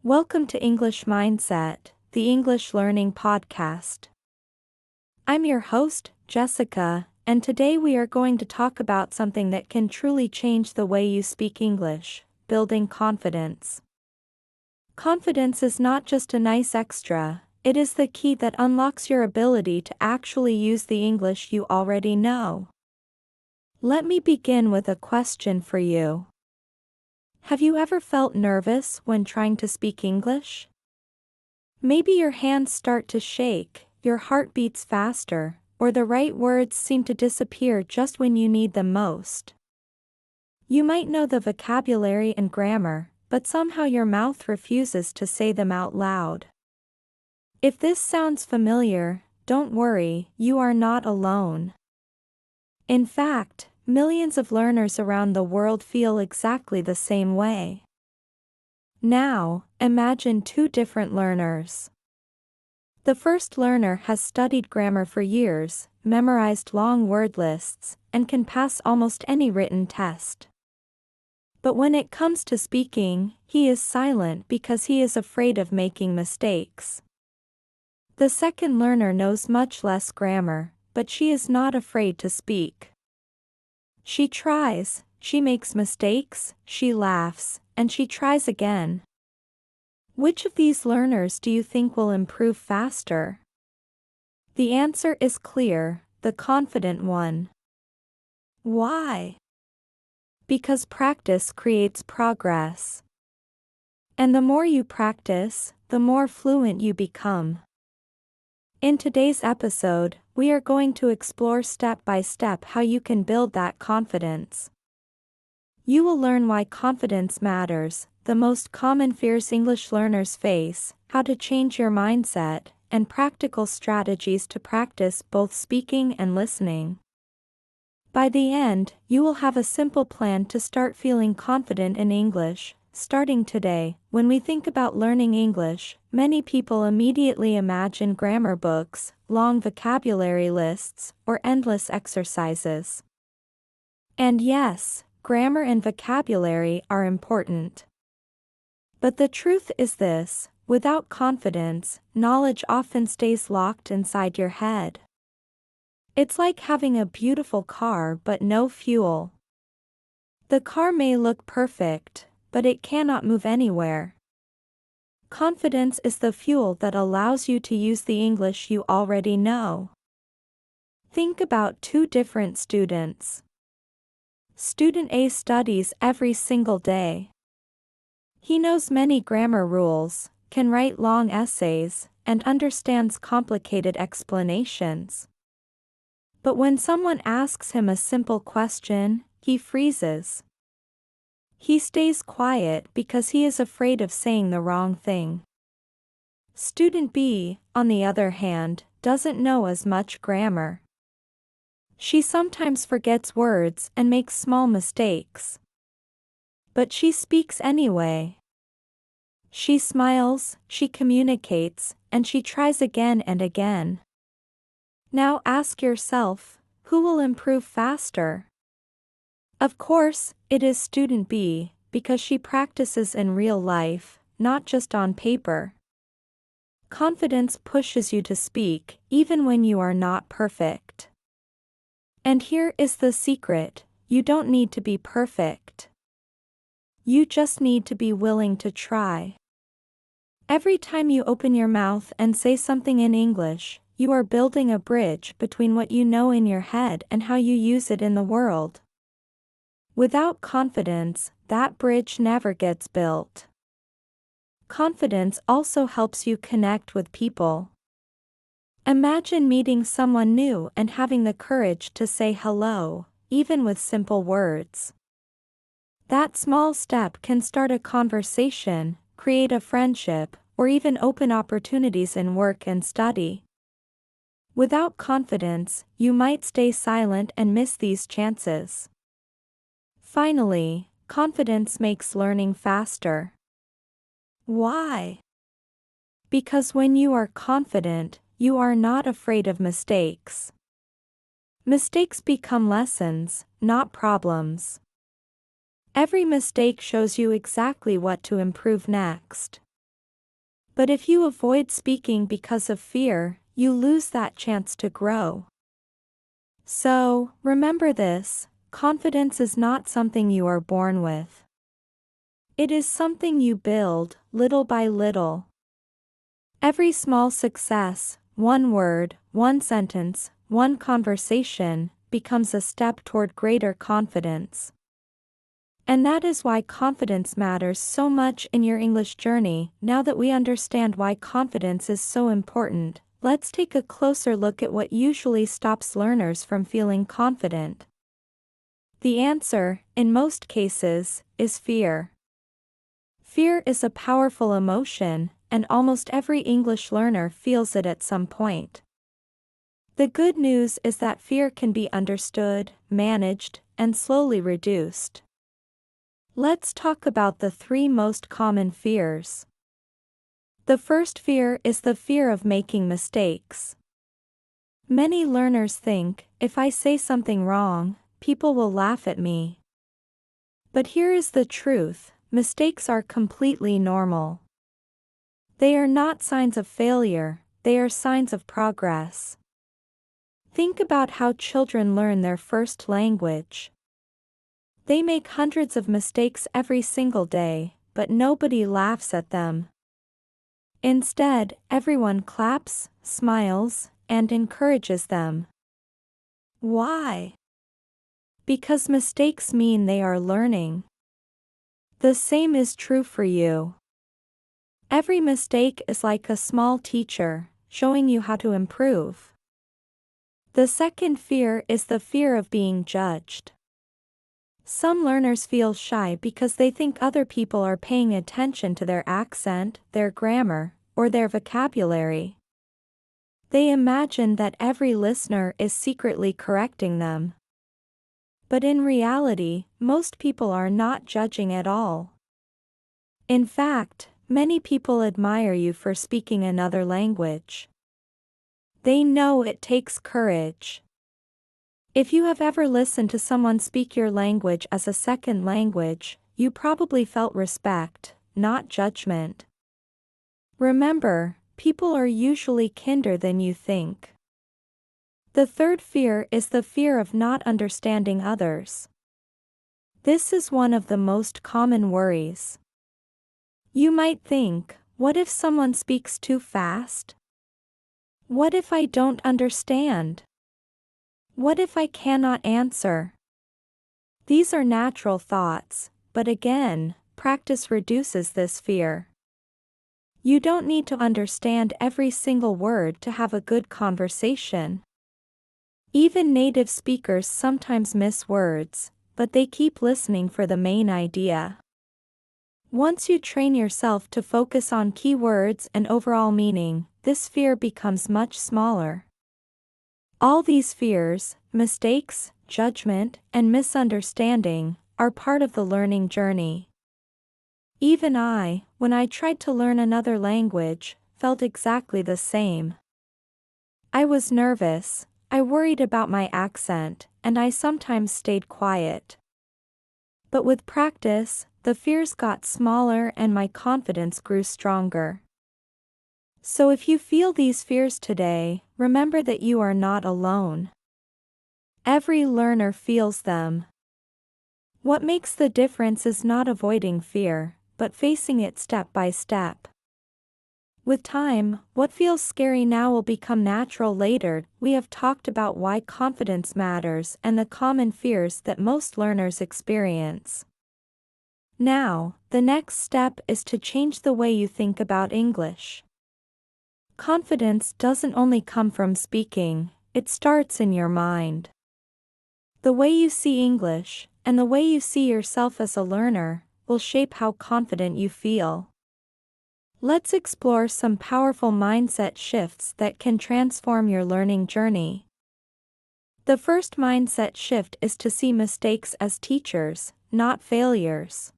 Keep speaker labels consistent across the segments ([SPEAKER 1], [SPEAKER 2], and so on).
[SPEAKER 1] Welcome to English Mindset, the English Learning Podcast. I'm your host, Jessica, and today we are going to talk about something that can truly change the way you speak English: building confidence. Confidence is not just a nice extra, it is the key that unlocks your ability to actually use the English you already know. Let me begin with a question for you. Have you ever felt nervous when trying to speak English? Maybe your hands start to shake, your heart beats faster, or the right words seem to disappear just when you need them most. You might know the vocabulary and grammar, but somehow your mouth refuses to say them out loud. If this sounds familiar, don't worry, you are not alone. In fact, millions of learners around the world feel exactly the same way. Now, imagine two different learners. The first learner has studied grammar for years, memorized long word lists, and can pass almost any written test. But when it comes to speaking, he is silent because he is afraid of making mistakes. The second learner knows much less grammar, but she is not afraid to speak. She tries, she makes mistakes, she laughs, and she tries again. Which of these learners do you think will improve faster? The answer is clear: the confident one. Why? Because practice creates progress. And the more you practice, the more fluent you become. In today's episode, we are going to explore step by step how you can build that confidence. You will learn why confidence matters, the most common fears English learners face, how to change your mindset, and practical strategies to practice both speaking and listening. By the end, you will have a simple plan to start feeling confident in English. Starting today, when we think about learning English, many people immediately imagine grammar books, long vocabulary lists, or endless exercises. And yes, grammar and vocabulary are important. But the truth is this: without confidence, knowledge often stays locked inside your head. It's like having a beautiful car but no fuel. The car may look perfect, but it cannot move anywhere. Confidence is the fuel that allows you to use the English you already know. Think about two different students. Student A studies every single day. He knows many grammar rules, can write long essays, and understands complicated explanations. But when someone asks him a simple question, he freezes. He stays quiet because he is afraid of saying the wrong thing. Student B, on the other hand, doesn't know as much grammar. She sometimes forgets words and makes small mistakes. But she speaks anyway. She smiles, she communicates, and she tries again and again. Now ask yourself, who will improve faster? Of course, it is student B, because she practices in real life, not just on paper. Confidence pushes you to speak, even when you are not perfect. And here is the secret: you don't need to be perfect. You just need to be willing to try. Every time you open your mouth and say something in English, you are building a bridge between what you know in your head and how you use it in the world. Without confidence, that bridge never gets built. Confidence also helps you connect with people. Imagine meeting someone new and having the courage to say hello, even with simple words. That small step can start a conversation, create a friendship, or even open opportunities in work and study. Without confidence, you might stay silent and miss these chances. Finally, confidence makes learning faster. Why? Because when you are confident, you are not afraid of mistakes. Mistakes become lessons, not problems. Every mistake shows you exactly what to improve next. But if you avoid speaking because of fear, you lose that chance to grow. So, remember this: confidence is not something you are born with. It is something you build, little by little. Every small success, one word, one sentence, one conversation, becomes a step toward greater confidence. And that is why confidence matters so much in your English journey. Now that we understand why confidence is so important, let's take a closer look at what usually stops learners from feeling confident. The answer, in most cases, is fear. Fear is a powerful emotion, and almost every English learner feels it at some point. The good news is that fear can be understood, managed, and slowly reduced. Let's talk about the 3 most common fears. The first fear is the fear of making mistakes. Many learners think, if I say something wrong, people will laugh at me. But here is the truth: mistakes are completely normal. They are not signs of failure, they are signs of progress. Think about how children learn their first language. They make hundreds of mistakes every single day, but nobody laughs at them. Instead, everyone claps, smiles, and encourages them. Why? Because mistakes mean they are learning. The same is true for you. Every mistake is like a small teacher, showing you how to improve. The second fear is the fear of being judged. Some learners feel shy because they think other people are paying attention to their accent, their grammar, or their vocabulary. They imagine that every listener is secretly correcting them. But in reality, most people are not judging at all. In fact, many people admire you for speaking another language. They know it takes courage. If you have ever listened to someone speak your language as a second language, you probably felt respect, not judgment. Remember, people are usually kinder than you think. The third fear is the fear of not understanding others. This is one of the most common worries. You might think, what if someone speaks too fast? What if I don't understand? What if I cannot answer? These are natural thoughts, but again, practice reduces this fear. You don't need to understand every single word to have a good conversation. Even native speakers sometimes miss words, but they keep listening for the main idea. Once you train yourself to focus on key words and overall meaning, this fear becomes much smaller. All these fears, mistakes, judgment, and misunderstanding, are part of the learning journey. Even I, when I tried to learn another language, felt exactly the same. I was nervous, I worried about my accent, and I sometimes stayed quiet. But with practice, the fears got smaller and my confidence grew stronger. So if you feel these fears today, remember that you are not alone. Every learner feels them. What makes the difference is not avoiding fear, but facing it step by step. With time, what feels scary now will become natural later. We have talked about why confidence matters and the common fears that most learners experience. Now, the next step is to change the way you think about English. Confidence doesn't only come from speaking, it starts in your mind. The way you see English, and the way you see yourself as a learner, will shape how confident you feel. Let's explore some powerful mindset shifts that can transform your learning journey. The first mindset shift is to see mistakes as teachers, not failures.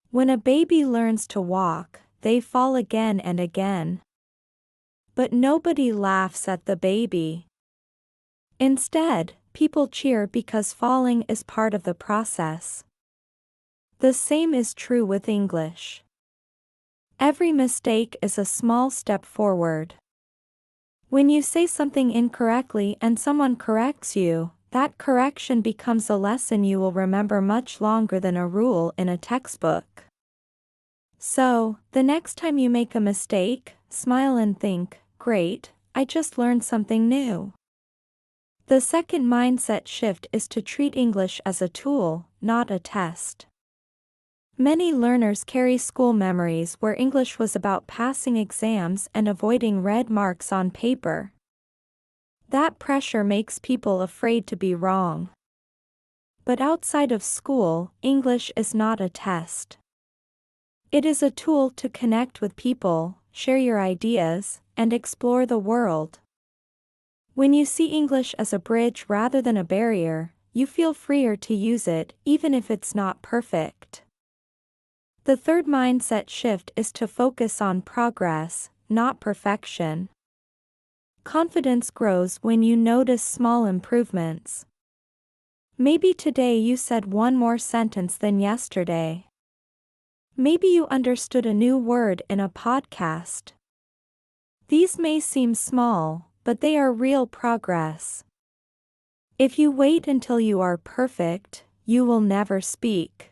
[SPEAKER 1] When a baby learns to walk, they fall again and again. But nobody laughs at the baby. Instead, people cheer because falling is part of the process. The same is true with English. Every mistake is a small step forward. When you say something incorrectly and someone corrects you, that correction becomes a lesson you will remember much longer than a rule in a textbook. So, the next time you make a mistake, smile and think, "Great, I just learned something new." The second mindset shift is to treat English as a tool, not a test. Many learners carry school memories where English was about passing exams and avoiding red marks on paper. That pressure makes people afraid to be wrong. But outside of school, English is not a test. It is a tool to connect with people, share your ideas, and explore the world. When you see English as a bridge rather than a barrier, you feel freer to use it even if it's not perfect. The third mindset shift is to focus on progress, not perfection. Confidence grows when you notice small improvements. Maybe today you said one more sentence than yesterday. Maybe you understood a new word in a podcast. These may seem small, but they are real progress. If you wait until you are perfect, you will never speak.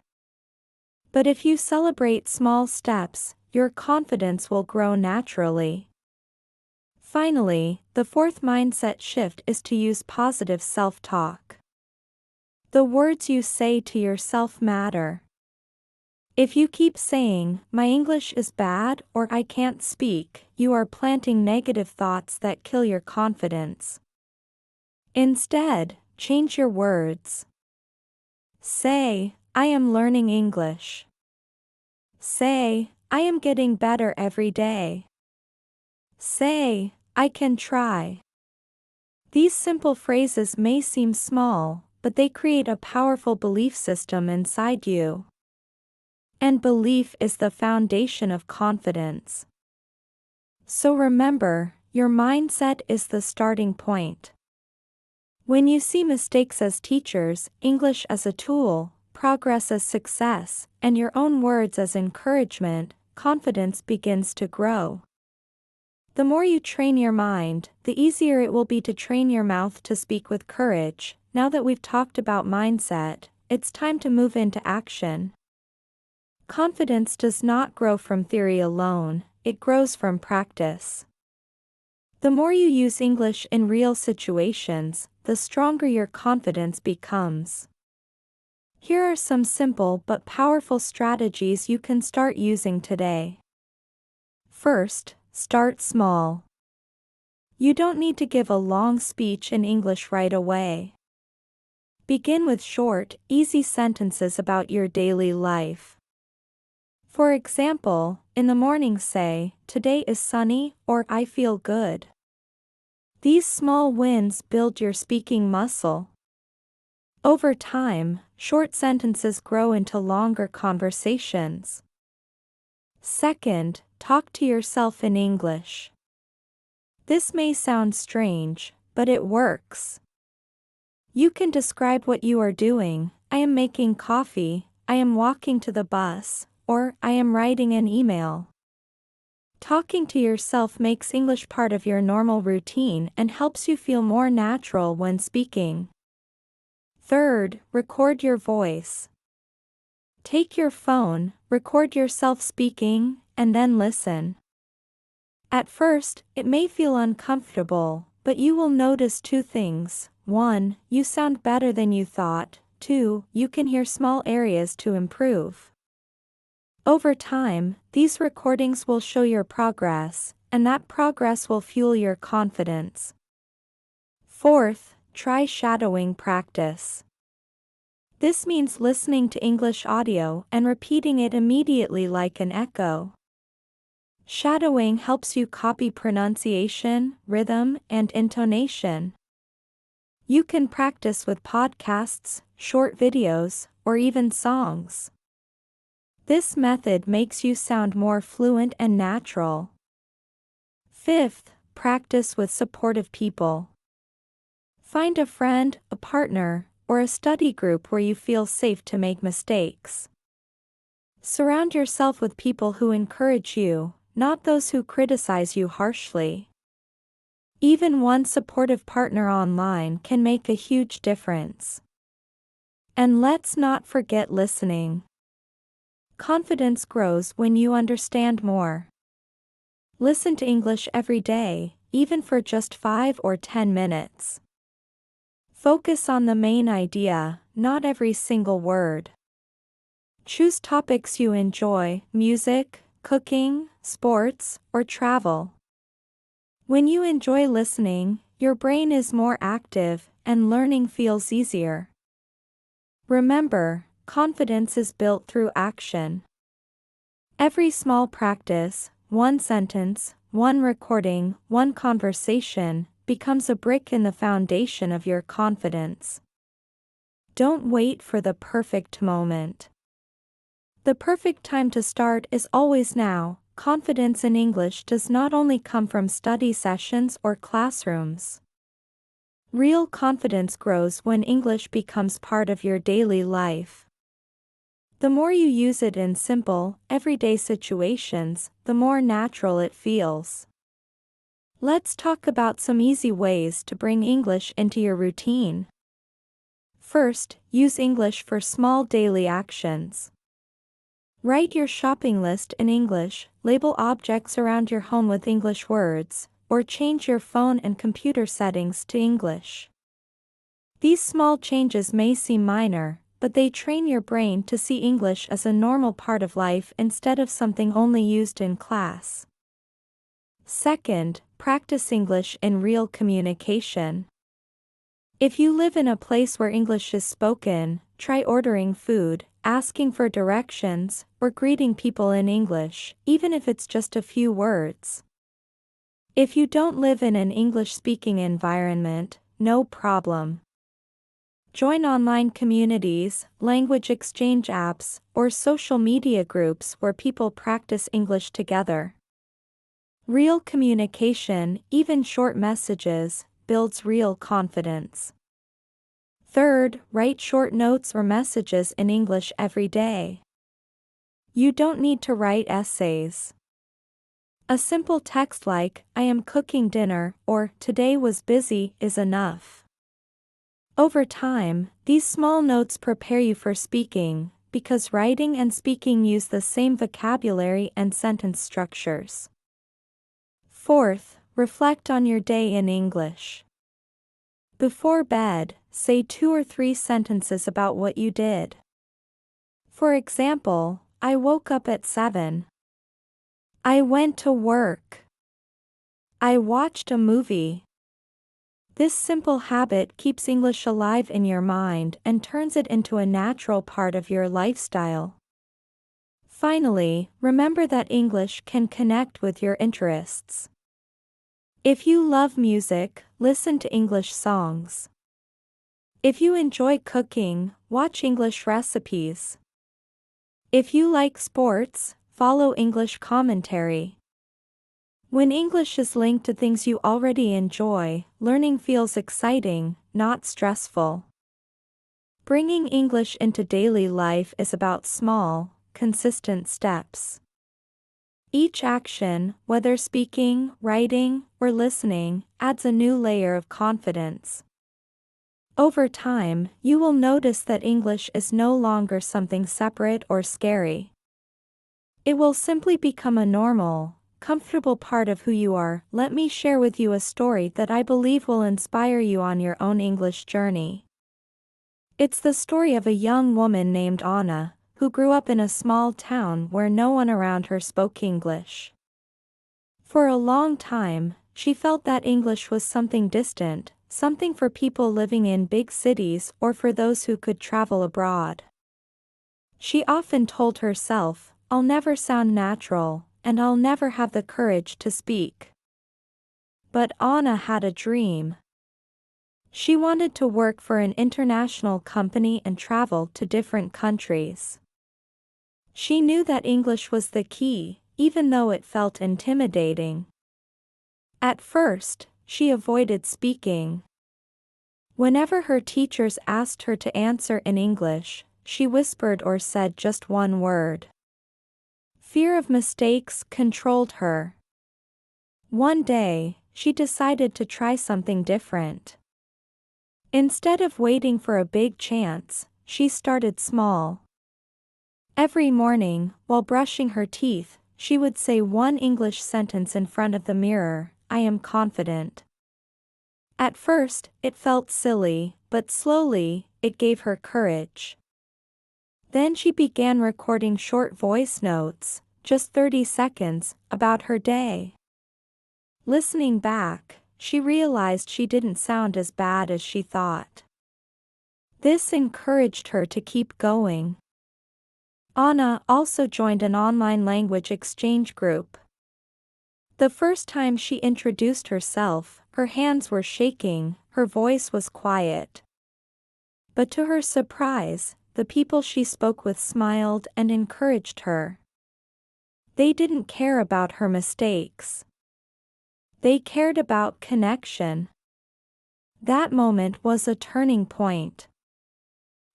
[SPEAKER 1] But if you celebrate small steps, your confidence will grow naturally. Finally, the fourth mindset shift is to use positive self-talk. The words you say to yourself matter. If you keep saying, "My English is bad" or "I can't speak," you are planting negative thoughts that kill your confidence. Instead, change your words. Say, "I am learning English." Say, "I am getting better every day." Say, "I can try." These simple phrases may seem small, but they create a powerful belief system inside you. And belief is the foundation of confidence. So remember, your mindset is the starting point. When you see mistakes as teachers, English as a tool, progress as success, and your own words as encouragement, confidence begins to grow. The more you train your mind, the easier it will be to train your mouth to speak with courage. Now that we've talked about mindset, it's time to move into action. Confidence does not grow from theory alone, it grows from practice. The more you use English in real situations, the stronger your confidence becomes. Here are some simple but powerful strategies you can start using today. First, start small. You don't need to give a long speech in English right away. Begin with short, easy sentences about your daily life. For example, in the morning say, "Today is sunny," or "I feel good." These small wins build your speaking muscle. Over time, short sentences grow into longer conversations. Second, talk to yourself in English. This may sound strange, but it works. You can describe what you are doing: "I am making coffee," "I am walking to the bus," or "I am writing an email." Talking to yourself makes English part of your normal routine and helps you feel more natural when speaking. Third, record your voice. Take your phone, record yourself speaking, and then listen. At first, it may feel uncomfortable, but you will notice two things. 1. You sound better than you thought. 2. You can hear small areas to improve. Over time, these recordings will show your progress, and that progress will fuel your confidence. Fourth, try shadowing practice. This means listening to English audio and repeating it immediately like an echo. Shadowing helps you copy pronunciation, rhythm, and intonation. You can practice with podcasts, short videos, or even songs. This method makes you sound more fluent and natural. Fifth, practice with supportive people. Find a friend, a partner, or a study group where you feel safe to make mistakes. Surround yourself with people who encourage you, not those who criticize you harshly. Even one supportive partner online can make a huge difference. And let's not forget listening. Confidence grows when you understand more. Listen to English every day, even for just 5 or 10 minutes. Focus on the main idea, not every single word. Choose topics you enjoy: music, cooking, sports, or travel. When you enjoy listening, your brain is more active, and learning feels easier. Remember, confidence is built through action. Every small practice, one sentence, one recording, one conversation, becomes a brick in the foundation of your confidence. Don't wait for the perfect moment. The perfect time to start is always now. Confidence in English does not only come from study sessions or classrooms. Real confidence grows when English becomes part of your daily life. The more you use it in simple, everyday situations, the more natural it feels. Let's talk about some easy ways to bring English into your routine. First, use English for small daily actions. Write your shopping list in English, label objects around your home with English words, or change your phone and computer settings to English. These small changes may seem minor, but they train your brain to see English as a normal part of life instead of something only used in class. Second, practice English in real communication. If you live in a place where English is spoken, try ordering food, asking for directions, or greeting people in English, even if it's just a few words. If you don't live in an English-speaking environment, no problem. Join online communities, language exchange apps, or social media groups where people practice English together. Real communication, even short messages, builds real confidence. Third, write short notes or messages in English every day. You don't need to write essays. A simple text like, "I am cooking dinner," or "Today was busy," is enough. Over time, these small notes prepare you for speaking, because writing and speaking use the same vocabulary and sentence structures. Fourth, reflect on your day in English. Before bed, say 2 or 3 sentences about what you did. For example, I woke up at 7. I went to work. I watched a movie. This simple habit keeps English alive in your mind and turns it into a natural part of your lifestyle. Finally, remember that English can connect with your interests. If you love music, listen to English songs. If you enjoy cooking, watch English recipes. If you like sports, follow English commentary. When English is linked to things you already enjoy, learning feels exciting, not stressful. Bringing English into daily life is about small, consistent steps. Each action, whether speaking, writing, or listening, adds a new layer of confidence. Over time, you will notice that English is no longer something separate or scary. It will simply become a normal, comfortable part of who you are. Let me share with you a story that I believe will inspire you on your own English journey. It's the story of a young woman named Anna, who grew up in a small town where no one around her spoke English. For a long time, she felt that English was something distant, something for people living in big cities or for those who could travel abroad. She often told herself, "I'll never sound natural, and I'll never have the courage to speak." But Anna had a dream. She wanted to work for an international company and travel to different countries. She knew that English was the key, even though it felt intimidating. At first, she avoided speaking. Whenever her teachers asked her to answer in English, she whispered or said just one word. Fear of mistakes controlled her. One day, she decided to try something different. Instead of waiting for a big chance, she started small. Every morning, while brushing her teeth, she would say one English sentence in front of the mirror: "I am confident." At first, it felt silly, but slowly, it gave her courage. Then she began recording short voice notes, just 30 seconds, about her day. Listening back, she realized she didn't sound as bad as she thought. This encouraged her to keep going. Anna also joined an online language exchange group. The first time she introduced herself, her hands were shaking, her voice was quiet. But to her surprise, the people she spoke with smiled and encouraged her. They didn't care about her mistakes. They cared about connection. That moment was a turning point.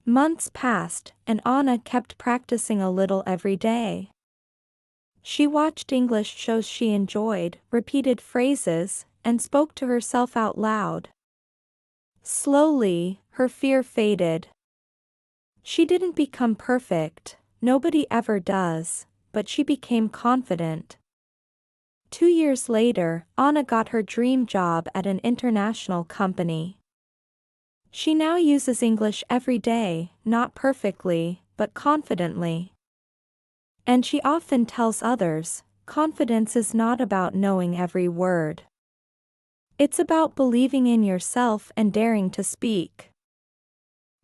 [SPEAKER 1] Months passed, and Anna kept practicing a little every day. She watched English shows she enjoyed, repeated phrases, and spoke to herself out loud. Slowly, her fear faded. She didn't become perfect, nobody ever does, but she became confident. 2 years later, Anna got her dream job at an international company. She now uses English every day, not perfectly, but confidently. And she often tells others, confidence is not about knowing every word. It's about believing in yourself and daring to speak.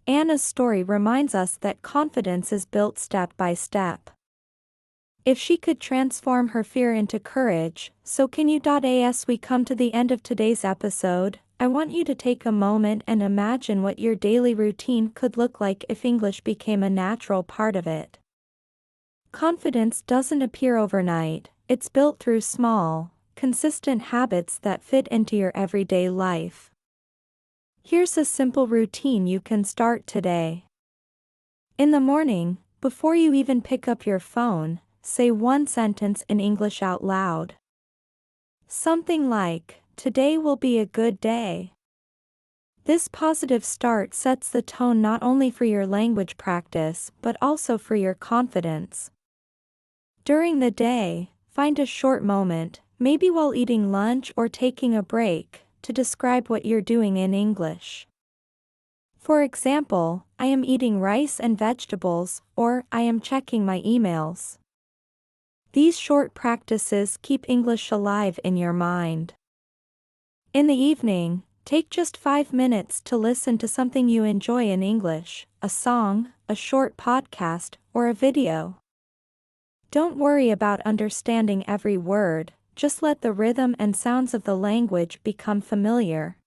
[SPEAKER 1] Anna's story reminds us that confidence is built step by step. If she could transform her fear into courage, so can you. As we come to the end of today's episode, I want you to take a moment and imagine what your daily routine could look like if English became a natural part of it. Confidence doesn't appear overnight, it's built through small, consistent habits that fit into your everyday life. Here's a simple routine you can start today. In the morning, before you even pick up your phone, say one sentence in English out loud. Something like, "Today will be a good day." This positive start sets the tone not only for your language practice but also for your confidence. During the day, find a short moment, maybe while eating lunch or taking a break, to describe what you're doing in English. For example, "I am eating rice and vegetables," or "I am checking my emails." These short practices keep English alive in your mind. In the evening, take just 5 minutes to listen to something you enjoy in English, a song, a short podcast, or a video. Don't worry about understanding every word, just let the rhythm and sounds of the language become familiar.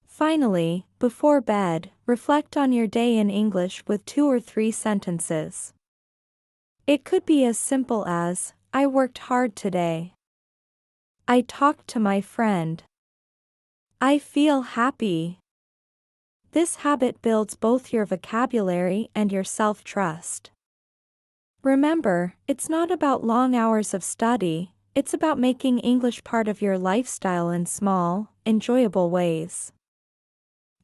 [SPEAKER 1] Finally, before bed, reflect on your day in English with 2 or 3 sentences. It could be as simple as, "I worked hard today." "I talked to my friend." "I feel happy." This habit builds both your vocabulary and your self-trust. Remember, it's not about long hours of study, it's about making English part of your lifestyle in small, enjoyable ways.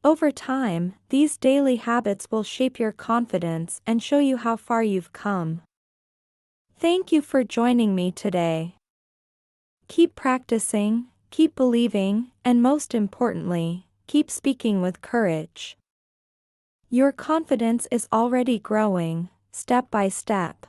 [SPEAKER 1] Over time, these daily habits will shape your confidence and show you how far you've come. Thank you for joining me today. Keep practicing, keep believing, and most importantly, keep speaking with courage. Your confidence is already growing, step by step.